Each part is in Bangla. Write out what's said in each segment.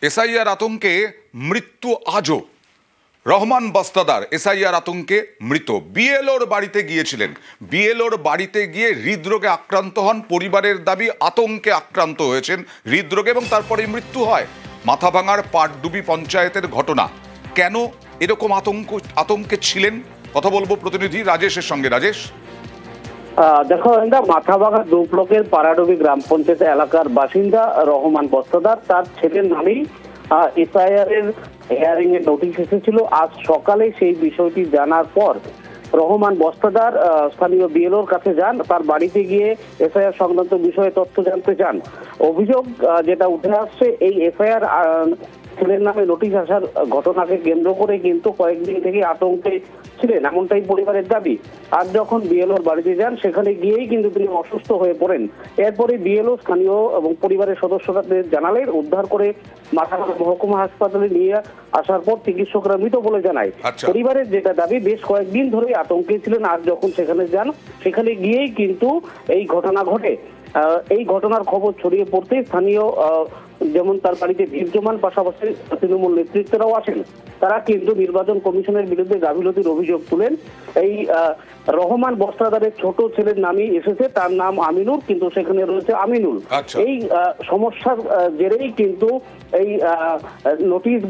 এসআইআর আতঙ্কে মৃত্যু আজও। রহমান বস্তাদার এসআইআর আতঙ্কে মৃত। বিএলওর বাড়িতে গিয়েছিলেন, বিএলওর বাড়িতে গিয়ে হৃদরোগে আক্রান্ত হন। পরিবারের দাবি আতঙ্কে আক্রান্ত হয়েছেন হৃদরোগে এবং তারপরে মৃত্যু হয়। মাথাভাঙার পাটডুবি পঞ্চায়েতের ঘটনা। কেন এরকম আতঙ্কে ছিলেন, কথা বলবো প্রতিনিধি রাজেশের সঙ্গে। রাজেশ, দেখো মাথাভাঙা 2 ব্লকের পাড়াডুবি গ্রাম পঞ্চায়েত এলাকার বাসিন্দা রহমান বস্তাদার, তার ছেলের নামেই এসআইআর এর হিয়ারিং এর নোটিশ এসেছিল। আজ সকালে সেই বিষয়টি জানার পর রহমান বস্তাদার স্থানীয় বিএলওর কাছে যান, তার বাড়িতে গিয়ে এসআইআর সংক্রান্ত বিষয়ে তথ্য জানতে চান। অভিযোগ যেটা উঠে আসছে, এই এফআইআর ছেলের নামে নোটিশ আসার ঘটনাকে কেন্দ্র করে কিন্তু কয়েকদিন থেকে আতঙ্কে ছিলেন, এমনটাই পরিবারের দাবি। আর যখন বিএলওর বাড়িতে যান, সেখানে গিয়েই কিন্তু তিনি অসুস্থ হয়ে পড়েন। এরপরে বিএলও স্থানীয় এবং পরিবারের সদস্যরা জানালেন, উদ্ধার করে মাথাভাঙা মহকুমা হাসপাতালে নিয়ে আসার পর চিকিৎসকরা মৃত বলে জানায়। পরিবারের যেটা দাবি, বেশ কয়েকদিন ধরে আতঙ্কে ছিলেন। আর যখন সেখানে যান, সেখানে গিয়েই কিন্তু এই ঘটনা ঘটে। এই ঘটনার খবর ছড়িয়ে পড়তে স্থানীয় যেমন তার বাড়িতে ভিড় জমান, পাশাপাশি তৃণমূল নেতৃত্বরাও আসেন। তারা কিন্তু নির্বাচন কমিশনের বিরুদ্ধে গাফিলতির অভিযোগ তুলেন। এই রহমান বস্ত্রাদারের ছোট ছেলের নামই এসেছে, তার নাম আমিনুর, কিন্তু সেখানে রয়েছে আমিনুল। এই সমস্যার জেরেই কিন্তু এই নোটিশ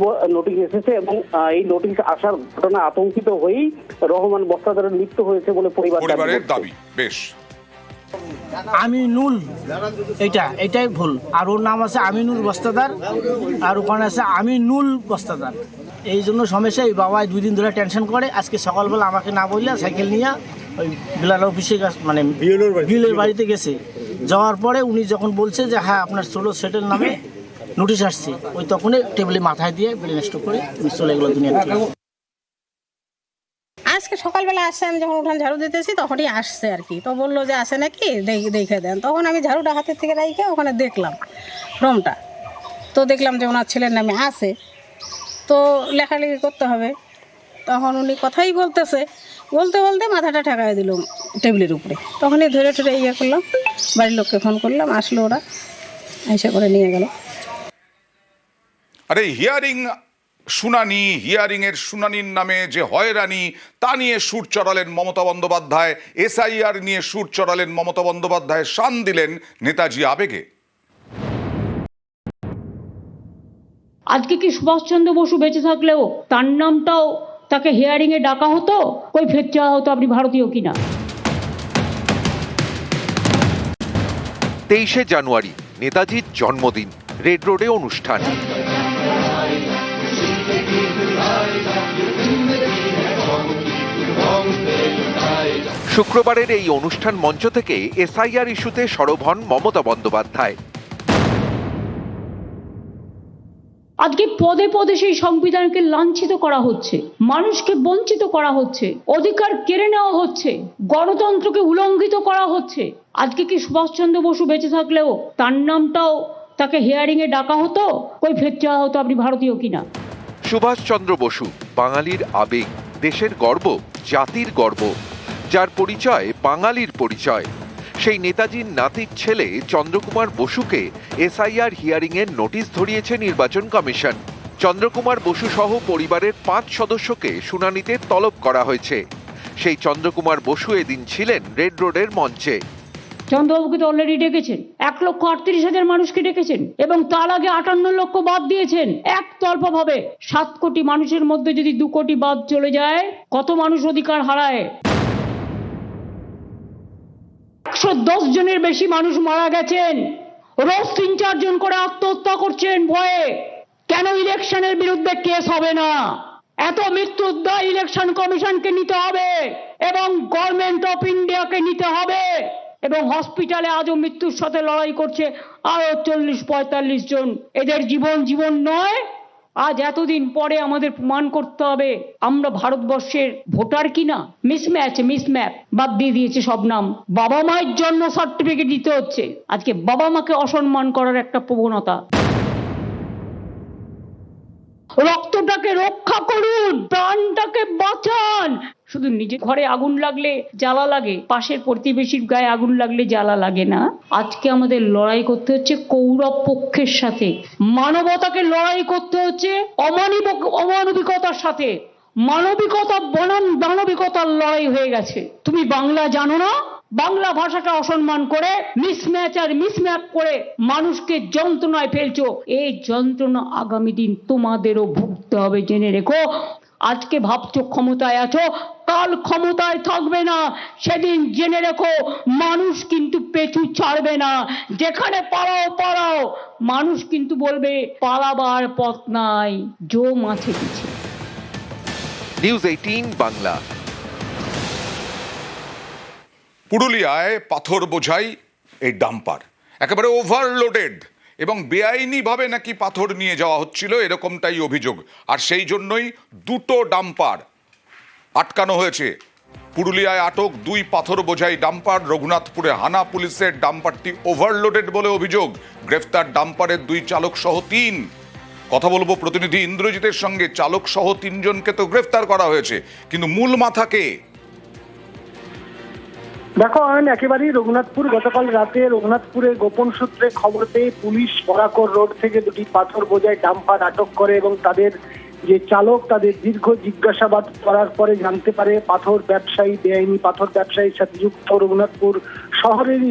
এসেছে এবং এই নোটিশ আসার ঘটনা আতঙ্কিত হয়েই রহমান বস্ত্রাদারের মৃত্যু হয়েছে বলে পরিবারের দাবি। বেশ, আমিনুল, এটাই ভুল। আর ওর নাম আছে আমিনুল বস্তাদার, আর ওখানে আছে আমিনুল বস্তাদার। এই জন্য সমস্যা। এই বাবা 2 দিন ধরে টেনশন করে। আজকে সকালবেলা আমাকে না বললে সাইকেল নিয়ে ওই বিলাল অফিসে মানে বিএলওর বাড়িতে গেছে। যাওয়ার পরে উনি যখন বলছে যে হ্যাঁ আপনার ছোট সেটের নামে নোটিশ আসছে, ওই তখনই টেবিলে মাথায় দিয়ে ব্রেন স্ট্রোক করে চলে গেল দুনিয়া। আজকে সকালবেলা আসছে, আমি যখন উঠান ঝাড়ু দিতেছি তখনই আসছে আর কি। তো বললো যে আসে নাকি দেখে দেন। তখন আমি ঝাড়ুটা হাতের থেকে রেখে ওখানে দেখলাম ফর্মটা। তো দেখলাম যে ওনার ছেলের নামে আছে, তো লেখালেখি করতে হবে। তখন উনি কথাই বলতে মাথাটা ঠেকায় দিল টেবিলের উপরে। তখনই ধরে ইয়ে করলাম, বাড়ির লোককে ফোন করলাম, আসলো ওরা, এসে করে নিয়ে গেল। আরে হিয়ারিং এর শুনানির নামে যে হয়রানি, তা নিয়ে সুর চড়ালেন মমতা বন্দ্যোপাধ্যায়। এসআইআর নিয়ে সুর চড়ালেন মমতা বন্দ্যোপাধ্যায়, শান দিলেন নেতাজি আবেগে। আজকে কি সুভাষচন্দ্র বসু বেঁচে থাকলেও তার নামটাও তাকে হিয়ারিং এ ডাকা হতো, কই ফের চাওয়া হতো আপনি ভারতীয় কিনা। 23শে জানুয়ারি নেতাজির জন্মদিন, রেড রোডে অনুষ্ঠান। শুক্রবারের এই অনুষ্ঠান মঞ্চ থেকে এসআইআর ইস্যুতে সরব হন মমতা বন্দ্যোপাধ্যায়। আজকে পদে পদে সেই সংবিধানকে লাঞ্ছিত করা হচ্ছে, মানুষকে বঞ্চিত করা হচ্ছে, অধিকার কেড়ে নেওয়া হচ্ছে, গণতন্ত্রকে উল্লঙ্ঘিত করা হচ্ছে। আজকে কি সুভাষচন্দ্র বসু বেঁচে থাকলেও তার নামটাও তাকে হিয়ারিং এ ডাকা হতো, কই ফের চাওয়া হতো আপনি ভারতীয় কিনা। সুভাষচন্দ্র বসু বাঙালির আবেগ, দেশের গর্ব, জাতির গর্ব, যার পরিচয় বাঙালির পরিচয়। সেই নেতাজির নাতির ছেলে চন্দ্রকুমার বসুকে এসআইআর হিয়ারিং এর নোটিশ ধরিয়েছে নির্বাচন কমিশন। চন্দ্রকুমার বসু সহ পরিবারের 5 সদস্যকে শুনানিতে তলব করা হয়েছে। সেই চন্দ্রকুমার বসু এদিন ছিলেন রেড রোডের মঞ্চে। চন্দ্রবাবুকে তো অলরেডি ডেকেছেন, 1,38,000 মানুষকে ডেকেছেন এবং তার আগে 58 লক্ষ বাদ দিয়েছেন একতরফা ভাবে। 7 কোটি মানুষের মধ্যে যদি 2 কোটি বাদ চলে যায়, কত মানুষ অধিকার হারায়। 110 জনের বেশি মানুষ মারা গেছেন, রোজ 3-4 জন করে আত্মহত্যা করছেন ভয়ে। কেন ইলেকশনের বিরুদ্ধে কেস হবে না? এত মৃত্যুর দায় ইলেকশন কমিশনকে নিতে হবে এবং গভর্নমেন্ট অফ ইন্ডিয়াকে নিতে হবে। এবং হসপিটালে আজও মৃত্যুর সাথে লড়াই করছে আরো 40-45 জন। এদের জীবন নয়। আজ এতদিন পরে আমাদের প্রমাণ করতে হবে আমরা ভারতবর্ষের ভোটার কিনা। মিসম্যাপ বাদ দিয়ে দিয়েছে সব নাম। বাবা মায়ের জন্ম সার্টিফিকেট দিতে হচ্ছে। আজকে বাবা মাকে অসম্মান করার একটা প্রবণতা। রক্তটাকে রক্ষা করুন, প্রাণটাকে বাঁচান, শুধু নিজের ঘরে আগুন লাগলে জ্বালা লাগে, পাশের প্রতিবেশীর গায়ে আগুন লাগলে জ্বালা লাগে না। আজকে আমাদের লড়াই করতে হচ্ছে কৌরব পক্ষের সাথে, মানবতাকে লড়াই করতে হচ্ছে অমানবিকতার সাথে। মানবিকতা বনাম দানবিকতার লড়াই হয়ে গেছে। তুমি বাংলা জানো না, বাংলা ভাষাটা অসম্মান করে মিসম্যাচ আর মিসম্যাপ করে মানুষকে যন্ত্রণায় ফেলছো। এই যন্ত্রণা আগামী দিন তোমাদেরও ভুগতে হবে, জেনে রেখো। আজকে ভাবছো ক্ষমতায় আছো, কাল ক্ষমতায় থাকবে না, সেদিন জেনে রেখো মানুষ কিন্তু পেছু ছাড়বে না। যেখানে পালাও, মানুষ কিন্তু বলবে পালাবার পথ নাই, জো মাছে পিছে। নিউজ 18 বাংলা। পুরুলিয়ায় পাথর বোঝাই এই ডাম্পার একেবারে ওভারলোডেড এবং বেআইনিভাবে নাকি পাথর নিয়ে যাওয়া হচ্ছিল, এরকমটাই অভিযোগ। আর সেই জন্যই দুটো ডাম্পার আটকানো হয়েছে। পুরুলিয়ায় আটক 2 পাথর বোঝাই ডাম্পার। রঘুনাথপুরে হানা পুলিশের, ডাম্পারটি ওভারলোডেড বলে অভিযোগ। গ্রেফতার ডাম্পারের 2 চালক সহ 3। কথা বলবো প্রতিনিধি ইন্দ্রজিতের সঙ্গে। চালক সহ 3 জনকে তো গ্রেফতার করা হয়েছে, কিন্তু মূল মাথাকে দেখো একেবারেই রঘুনাথপুর, গতকাল রাতে রঘুনাথপুরের গোপন সূত্রে খবর পেয়ে পুলিশ বরাকর রোড থেকে 2টি পাথর বোঝাই ডাম্পার আটক করে এবং তাদের যে চালক তাদের দীর্ঘ জিজ্ঞাসাবাদ করার পরে জানতে পারে পাথর ব্যবসায়ী, বেআইনি পাথর ব্যবসায়ীর সাথে যুক্ত রঘুনাথপুর শহরেরই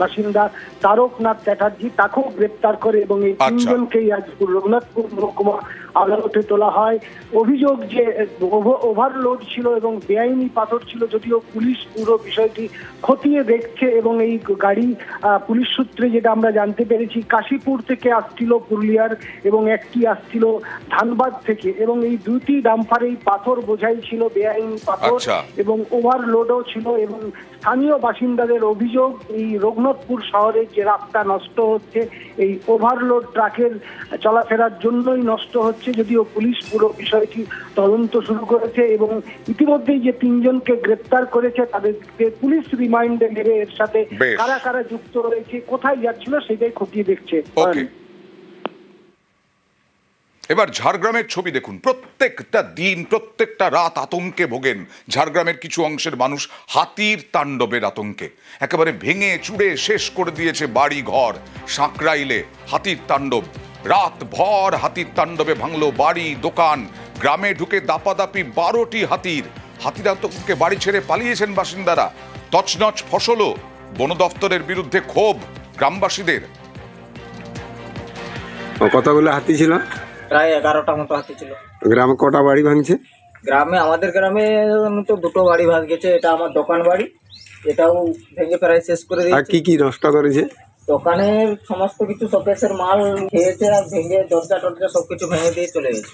বাসিন্দা তারকনাথ চ্যাটার্জি। তাকেও গ্রেপ্তার করে এবং এই 3 জনকেই আজ রঘুনাথপুর মহকুমা আদালতে তোলা হয়। অভিযোগ যে ওভারলোড ছিল এবং বেআইনি পাথর ছিল, যদিও পুলিশ পুরো বিষয়টি খতিয়ে দেখছে এবং এই গাড়ি পুলিশ সূত্রে যেটা আমরা জানতে পেরেছি কাশীপুর থেকে আসছিল পুরুলিয়ার এবং একটি আসছিল ধানবাদ থেকে, এবং এই 2টি ডাম্পারেই পাথর বোঝাই ছিল, বেআইনি পাথর এবং ওভারলোডও ছিল। এবং স্থানীয় বাসিন্দাদের অভিযোগ এই রঘুনাথপুর শহরে যে রাস্তা নষ্ট হচ্ছে এই ওভারলোড ট্রাকের চলাফেরার জন্যই নষ্ট হচ্ছে, যদিও পুলিশ পুরো বিষয়টি তদন্ত শুরু করেছে এবং ইতিমধ্যেই যে 3 জনকে গ্রেপ্তার করেছে তাদেরকে পুলিশ রিমান্ডে নেবে। এর সাথে কারা কারা যুক্ত রয়েছে, কোথায় যাচ্ছিল সেটাই খতিয়ে দেখছে। এবার ঝাড়গ্রামের ছবি দেখুন। প্রত্যেকটা দিন, প্রত্যেকটা রাত আতঙ্কে ভোগেন ঝাড়গ্রামের কিছু অংশের মানুষ। হাতির তাণ্ডবের আতঙ্কে একেবারে ভেঙে চুড়ে শেষ করে দিয়েছে বাড়ি ঘর। সাঁকরাইলে হাতির তাণ্ডব, রাত ভর হাতির তাণ্ডবে ভাঙলো বাড়ি দোকান। গ্রামে ঢুকে দাপাদাপি 12টি হাতির আতঙ্কে বাড়ি ছেড়ে পালিয়েছেন বাসিন্দারা। তছনছ ফসলও। বন দফতরের বিরুদ্ধে ক্ষোভ গ্রামবাসীদের। কতগুলো হাতি ছিল? প্রায় 11টা মতো হাতি ছিল। গ্রামে কটা বাড়ি ভাঙছে? আমাদের গ্রামে তো 2টো বাড়ি ভাঙছে। এটা আমার দোকান বাড়ি, এটাও ভেঙে প্রায় শেষ করে দিয়েছে। আর কি নষ্ট করেছে? দোকানের সমস্ত কিছু শোকেসের মাল খেয়েছে আর ভেঙে দরজা টরজা সবকিছু ভেঙে দিয়ে চলে গেছে।